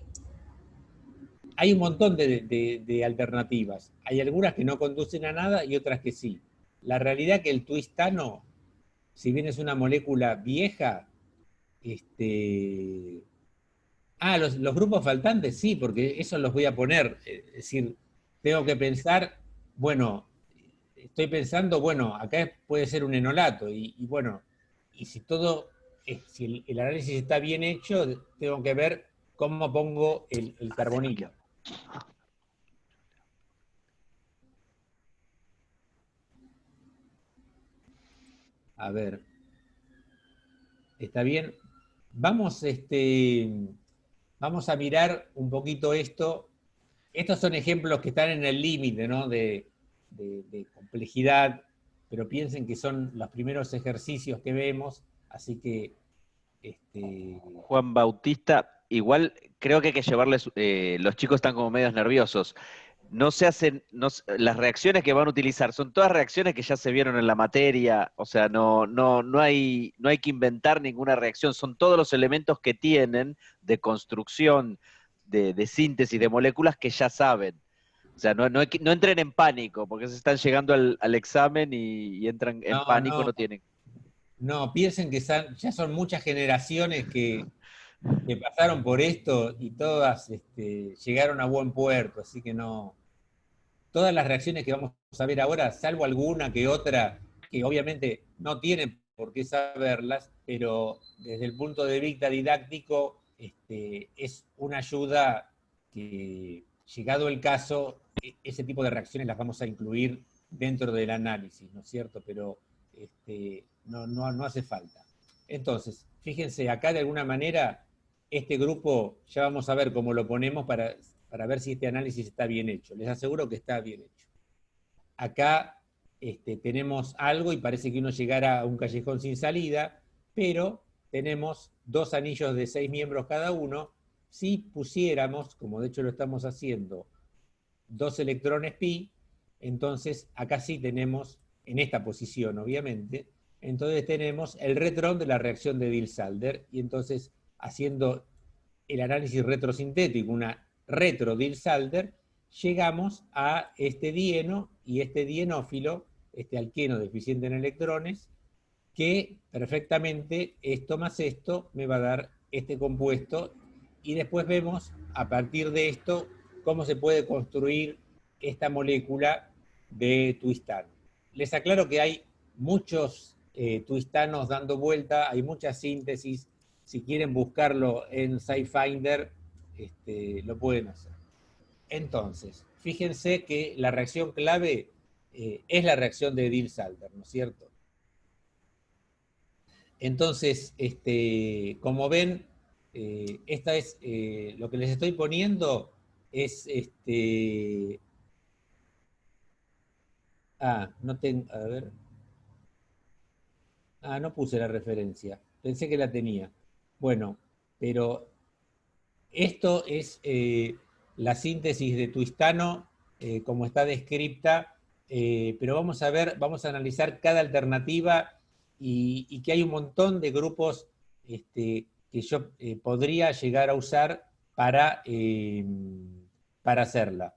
un montón de alternativas. Hay algunas que no conducen a nada y otras que sí. La realidad es que el twistano, si bien es una molécula vieja, los grupos faltantes sí, porque eso los voy a poner. Es decir, tengo que pensar, bueno, estoy pensando, bueno, acá puede ser un enolato, y bueno, y si si el análisis está bien hecho, tengo que ver cómo pongo el carbonilo. A ver, ¿está bien? Vamos a mirar un poquito esto. Estos son ejemplos que están en el límite, ¿no?, de complejidad, pero piensen que son los primeros ejercicios que vemos, así que... Juan Bautista, igual creo que hay que llevarles, los chicos están como medios nerviosos. No se hacen, las reacciones que van a utilizar son todas reacciones que ya se vieron en la materia, o sea, no hay que inventar ninguna reacción, son todos los elementos que tienen de construcción, de síntesis de moléculas que ya saben. O sea, no entren en pánico, porque se están llegando al examen y entran en pánico, no tienen. No, piensen que ya son muchas generaciones que pasaron por esto y todas llegaron a buen puerto, así que no. Todas las reacciones que vamos a ver ahora, salvo alguna que otra, que obviamente no tienen por qué saberlas, pero desde el punto de vista didáctico es una ayuda que, llegado el caso, ese tipo de reacciones las vamos a incluir dentro del análisis, ¿no es cierto? Pero no hace falta. Entonces, fíjense, acá de alguna manera, este grupo, ya vamos a ver cómo lo ponemos para ver si este análisis está bien hecho. Les aseguro que está bien hecho. Acá tenemos algo y parece que uno llegara a un callejón sin salida, pero tenemos 2 anillos de 6 miembros cada uno. Si pusiéramos, como de hecho lo estamos haciendo, 2 electrones pi, entonces acá sí tenemos, en esta posición obviamente, entonces tenemos el retrón de la reacción de Diels-Alder, y entonces haciendo el análisis retrosintético, una retro-Diels-Alder, llegamos a este dieno y este dienófilo, este alqueno deficiente en electrones, que perfectamente esto más esto me va a dar este compuesto, y después vemos a partir de esto cómo se puede construir esta molécula de tuistano. Les aclaro que hay muchos tuistanos dando vuelta, hay muchas síntesis. Si quieren buscarlo en SciFinder, lo pueden hacer. Entonces, fíjense que la reacción clave es la reacción de Diels-Alder, ¿no es cierto? Entonces, como ven, esta es lo que les estoy poniendo es no tengo, a ver. No puse la referencia, pensé que la tenía. Bueno, pero esto es la síntesis de tuistano como está descrita, pero vamos a ver, vamos a analizar cada alternativa y que hay un montón de grupos que yo podría llegar a usar para hacerla.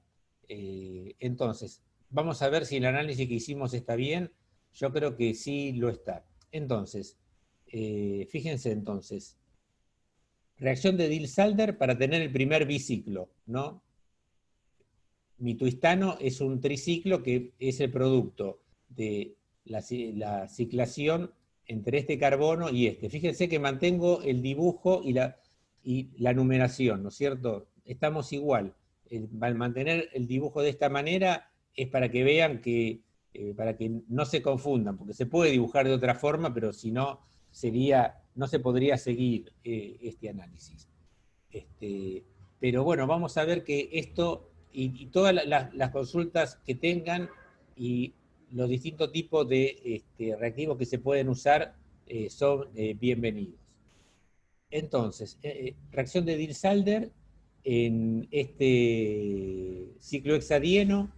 Entonces, vamos a ver si el análisis que hicimos está bien. Yo creo que sí lo está. Entonces, fíjense entonces, reacción de Diels-Alder para tener el primer biciclo, ¿no? Mi tuistano es un triciclo que es el producto de la ciclación entre este carbono y este. Fíjense que mantengo el dibujo y la numeración, ¿no es cierto? Estamos igual. Al mantener el dibujo de esta manera es para que vean que, para que no se confundan, porque se puede dibujar de otra forma, pero si no, no se podría seguir este análisis. Pero bueno, vamos a ver que esto y todas las consultas que tengan y los distintos tipos de reactivos que se pueden usar son bienvenidos. Entonces, reacción de Diels-Alder en este ciclohexadieno,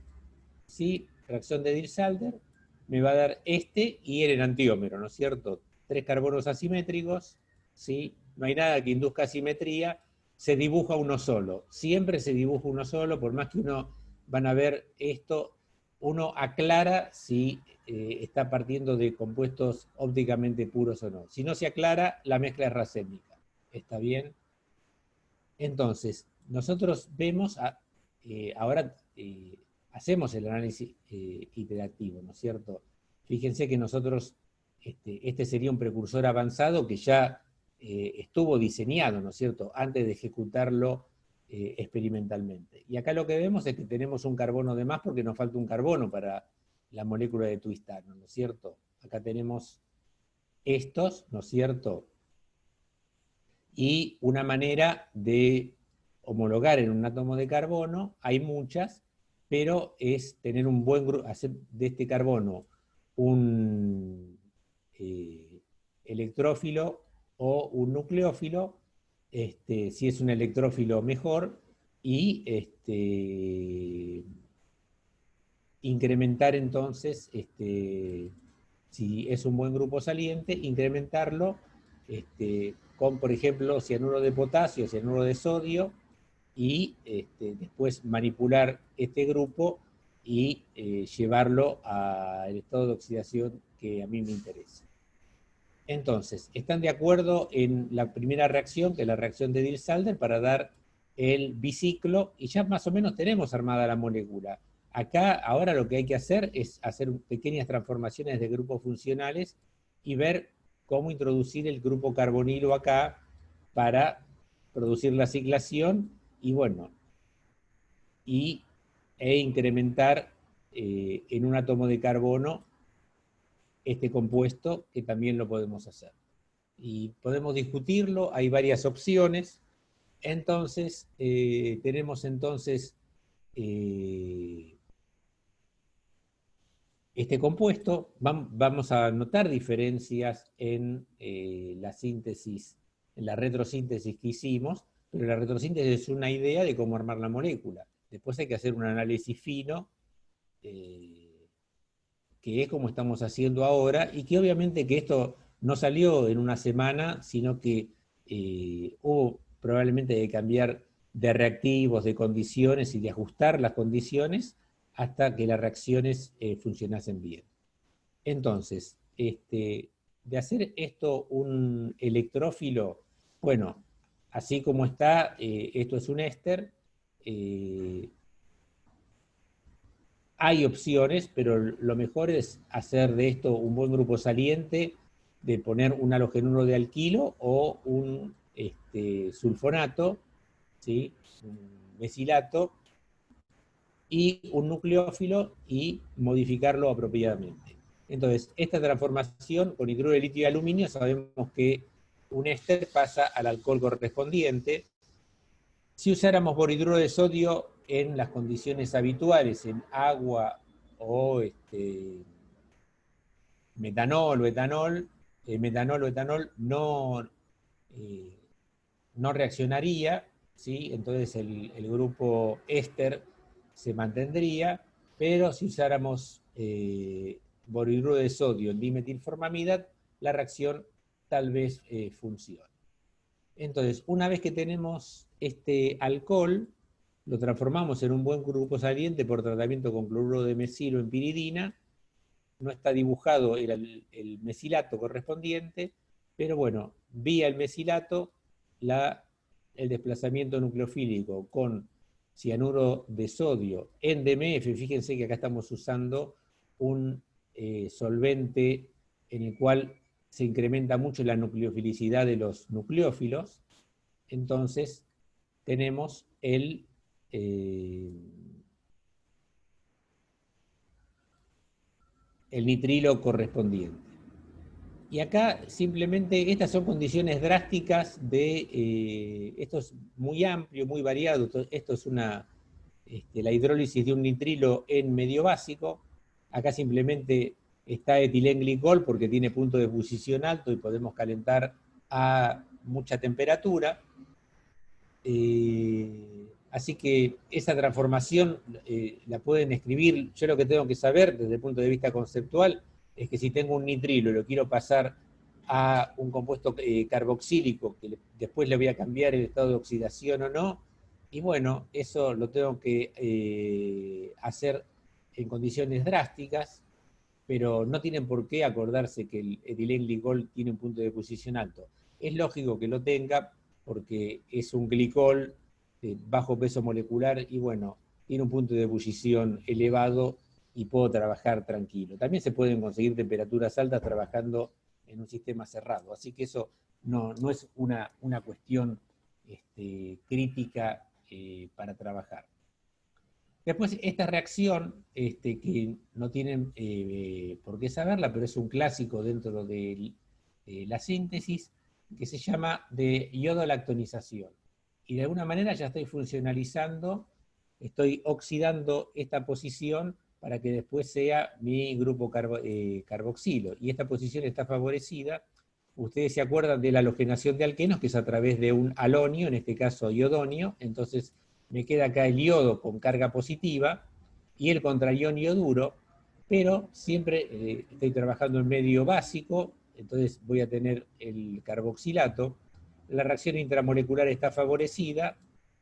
¿sí? Reacción de Diels-Alder me va a dar y el enantiómero, ¿no es cierto? 3 carbonos asimétricos, ¿sí? No hay nada que induzca asimetría, se dibuja uno solo. Siempre se dibuja uno solo, por más que uno, van a ver esto, uno aclara si está partiendo de compuestos ópticamente puros o no. Si no se aclara, la mezcla es racémica. ¿Está bien? Entonces, nosotros vemos, ahora hacemos el análisis iterativo, ¿no es cierto? Fíjense que nosotros, este sería un precursor avanzado que ya estuvo diseñado, ¿no es cierto?, antes de ejecutarlo experimentalmente. Y acá lo que vemos es que tenemos un carbono de más porque nos falta un carbono para la molécula de tuistano, ¿no es cierto? Acá tenemos estos, ¿no es cierto?, y una manera de homologar en un átomo de carbono, hay muchas, pero es tener un buen grupo, hacer de este carbono un electrófilo o un nucleófilo, si es un electrófilo mejor, y incrementar entonces, si es un buen grupo saliente, incrementarlo con, por ejemplo, cianuro de potasio, cianuro de sodio, y después manipular este grupo y llevarlo al estado de oxidación que a mí me interesa. Entonces, ¿están de acuerdo en la primera reacción, que es la reacción de Diels-Alder, para dar el biciclo? Y ya más o menos tenemos armada la molécula. Acá, ahora lo que hay que hacer es hacer pequeñas transformaciones de grupos funcionales y ver cómo introducir el grupo carbonilo acá para producir la ciclación y bueno, e incrementar en un átomo de carbono este compuesto, que también lo podemos hacer. Y podemos discutirlo, hay varias opciones. Entonces, tenemos entonces este compuesto. Vamos a notar diferencias en la síntesis, en la retrosíntesis que hicimos, pero la retrosíntesis es una idea de cómo armar la molécula. Después hay que hacer un análisis fino, que es como estamos haciendo ahora, y que obviamente que esto no salió en una semana, sino que hubo probablemente de cambiar de reactivos, de condiciones y de ajustar las condiciones hasta que las reacciones funcionasen bien. Entonces, de hacer esto un electrófilo, bueno, así como está, esto es un éster, hay opciones, pero lo mejor es hacer de esto un buen grupo saliente, de poner un halogenuro de alquilo o un sulfonato, ¿sí? Un mesilato, y un nucleófilo y modificarlo apropiadamente. Entonces, esta transformación con hidruro de litio y aluminio, sabemos que un éster pasa al alcohol correspondiente. Si usáramos borhidruro de sodio en las condiciones habituales, en agua o metanol o etanol, no, no reaccionaría, ¿sí? Entonces el grupo éster se mantendría, pero si usáramos borhidruro de sodio en dimetilformamida, la reacción tal vez funcione. Entonces, una vez que tenemos este alcohol, lo transformamos en un buen grupo saliente por tratamiento con cloruro de mesilo en piridina. No está dibujado el mesilato correspondiente, pero bueno, vía el mesilato, el desplazamiento nucleofílico con cianuro de sodio en DMF. Fíjense que acá estamos usando un solvente en el cual se incrementa mucho la nucleofilicidad de los nucleófilos. Entonces tenemos el nitrilo correspondiente. Y acá simplemente estas son condiciones drásticas de, esto es muy amplio, muy variado, esto es la hidrólisis de un nitrilo en medio básico. Acá simplemente está etilenglicol porque tiene punto de ebullición alto y podemos calentar a mucha temperatura. Así que esa transformación la pueden escribir. Yo lo que tengo que saber desde el punto de vista conceptual es que si tengo un nitrilo y lo quiero pasar a un compuesto carboxílico, que después le voy a cambiar el estado de oxidación o no, y bueno, eso lo tengo que hacer en condiciones drásticas, pero no tienen por qué acordarse que el etilenglicol tiene un punto de ebullición alto. Es lógico que lo tenga porque es un glicol de bajo peso molecular y bueno, tiene un punto de ebullición elevado y puedo trabajar tranquilo. También se pueden conseguir temperaturas altas trabajando en un sistema cerrado, así que eso no es una cuestión crítica para trabajar. Después, esta reacción, que no tienen por qué saberla, pero es un clásico dentro de la síntesis, que se llama de iodo-lactonización. Y de alguna manera ya estoy funcionalizando, estoy oxidando esta posición para que después sea mi grupo carboxilo. Y esta posición está favorecida. Ustedes se acuerdan de la halogenación de alquenos, que es a través de un alonio, en este caso iodonio. Entonces me queda acá el iodo con carga positiva y el contraión ioduro, pero siempre estoy trabajando en medio básico, entonces voy a tener el carboxilato. La reacción intramolecular está favorecida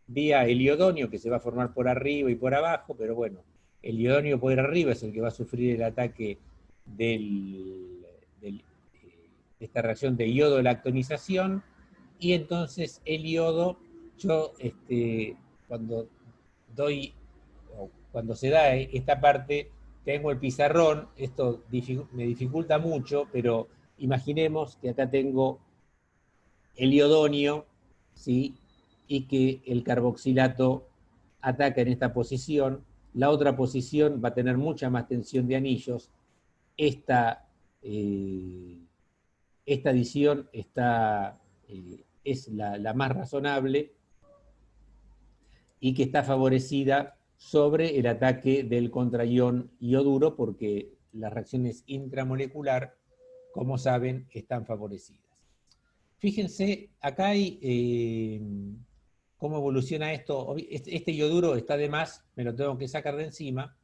vía el iodonio, que se va a formar por arriba y por abajo, pero bueno, el iodonio por arriba es el que va a sufrir el ataque de esta reacción de iodo-lactonización, y entonces el iodo, yo cuando se da esta parte, tengo el pizarrón, esto me dificulta mucho, pero Imaginemos que acá tengo el iodonio, ¿sí? Y que el carboxilato ataca en esta posición. La otra posición va a tener mucha más tensión de anillos. Esta adición es la más razonable y que está favorecida sobre el ataque del contraión ioduro, porque las reacciones intramolecular, como saben, están favorecidas. Fíjense, acá hay cómo evoluciona esto. Este ioduro está de más, me lo tengo que sacar de encima.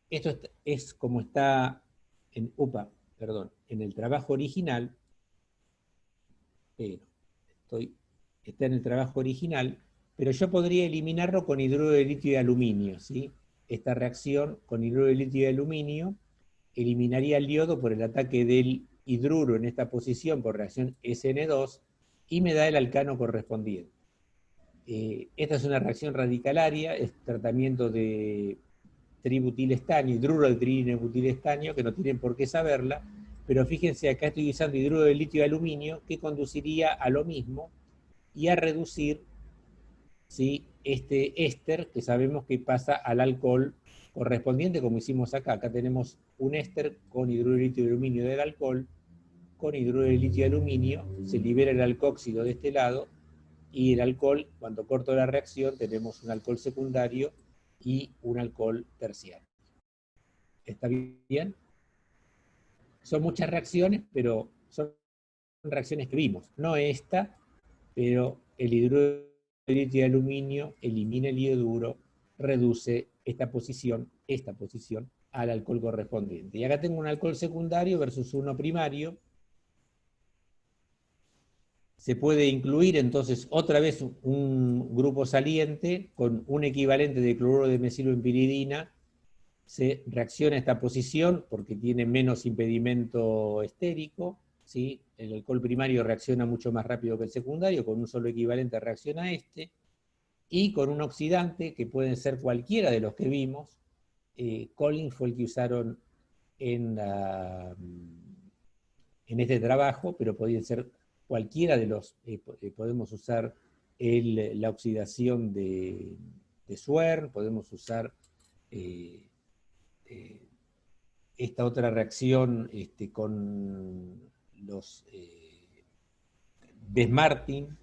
Esto es como está en el trabajo original, pero está en el trabajo original, pero yo podría eliminarlo con hidruro de litio y aluminio, ¿sí? Esta reacción con hidruro de litio y aluminio eliminaría el yodo por el ataque del hidruro en esta posición por reacción SN2 y me da el alcano correspondiente. Esta es una reacción radicalaria, es tratamiento de tributilestanio, hidruro de tributilestanio, que no tienen por qué saberla, pero fíjense, acá estoy usando hidruro de litio y aluminio, que conduciría a lo mismo y a reducir, ¿sí?, este éster, que sabemos que pasa al alcohol correspondiente, como hicimos acá. Acá tenemos un éster con hidruro de litio y aluminio del alcohol, con hidruro de litio y aluminio, se libera el alcóxido de este lado, y el alcohol, cuando corto la reacción, tenemos un alcohol secundario y un alcohol terciario. ¿Está bien? Son muchas reacciones, pero son reacciones que vimos. No esta, pero el hidruro de litio y aluminio elimina el ioduro, reduce esta posición al alcohol correspondiente. Y acá tengo un alcohol secundario versus uno primario. Se puede incluir entonces otra vez un grupo saliente con un equivalente de cloruro de mesilopiridina. Se reacciona a esta posición porque tiene menos impedimento estérico, ¿sí? El alcohol primario reacciona mucho más rápido que el secundario, con un solo equivalente reacciona a este, y con un oxidante que pueden ser cualquiera de los que vimos. Collins fue el que usaron en este trabajo, pero podían ser cualquiera de los, podemos usar la oxidación de Swern, podemos usar esta otra reacción con los Bess-Martin,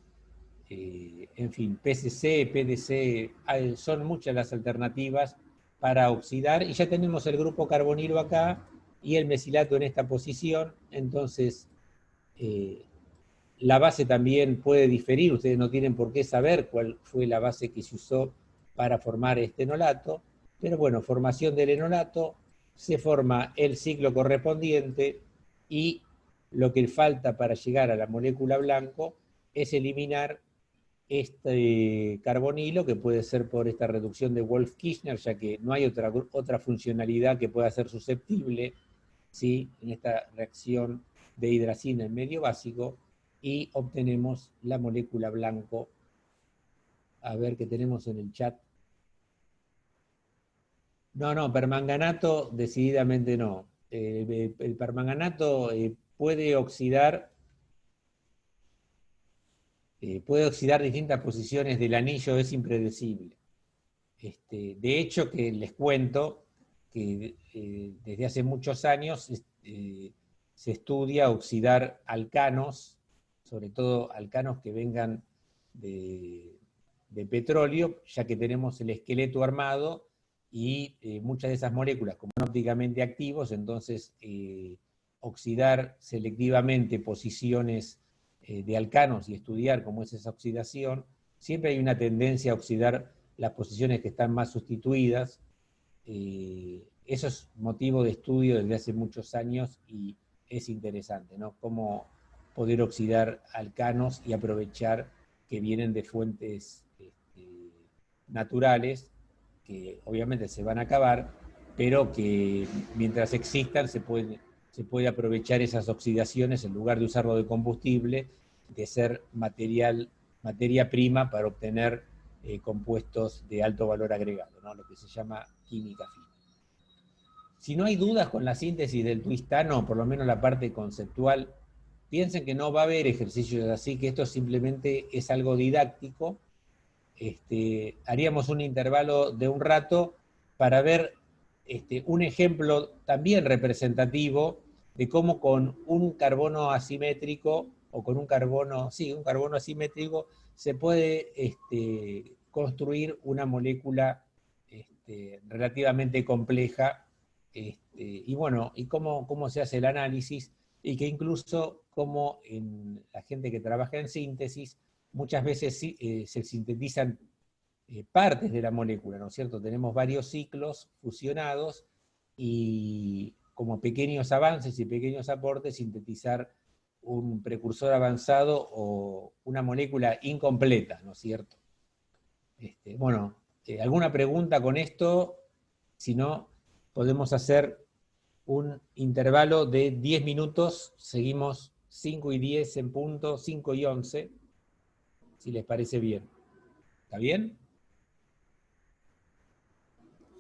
en fin, PCC, PDC, son muchas las alternativas para oxidar, y ya tenemos el grupo carbonilo acá y el mesilato en esta posición. Entonces la base también puede diferir, ustedes no tienen por qué saber cuál fue la base que se usó para formar este enolato, pero bueno, formación del enolato, se forma el ciclo correspondiente, y lo que falta para llegar a la molécula blanco es eliminar este carbonilo, que puede ser por esta reducción de Wolff-Kishner, ya que no hay otra funcionalidad que pueda ser susceptible, ¿sí?, en esta reacción de hidracina en medio básico, y obtenemos la molécula blanco. A ver qué tenemos en el chat. No, permanganato decididamente no. El permanganato puede oxidar distintas posiciones del anillo, es impredecible. De hecho, que les cuento que desde hace muchos años se estudia oxidar alcanos, sobre todo alcanos que vengan de petróleo, ya que tenemos el esqueleto armado y muchas de esas moléculas como son ópticamente activos, entonces oxidar selectivamente posiciones de alcanos y estudiar cómo es esa oxidación, siempre hay una tendencia a oxidar las posiciones que están más sustituidas. Eso es motivo de estudio desde hace muchos años y es interesante, ¿no?, cómo poder oxidar alcanos y aprovechar que vienen de fuentes naturales, que obviamente se van a acabar, pero que mientras existan se puede aprovechar esas oxidaciones en lugar de usarlo de combustible, de ser materia prima para obtener compuestos de alto valor agregado, ¿no?, lo que se llama química fina. Si no hay dudas con la síntesis del twistano, por lo menos la parte conceptual, piensen que no va a haber ejercicios así, que esto simplemente es algo didáctico. Haríamos un intervalo de un rato para ver un ejemplo también representativo de cómo con un carbono asimétrico, o con un carbono asimétrico, se puede construir una molécula relativamente compleja, y bueno, y cómo se hace el análisis, y que incluso como en la gente que trabaja en síntesis, muchas veces se sintetizan partes de la molécula, ¿no es cierto? Tenemos varios ciclos fusionados y como pequeños avances y pequeños aportes sintetizar un precursor avanzado o una molécula incompleta, ¿no es cierto? Bueno, ¿alguna pregunta con esto? Si no, podemos hacer un intervalo de 10 minutos, seguimos 5 y 10 en punto, 5 y 11, si les parece bien. ¿Está bien?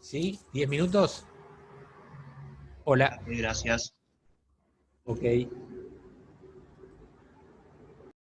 ¿Sí? ¿10 minutos? Hola. Gracias. Ok.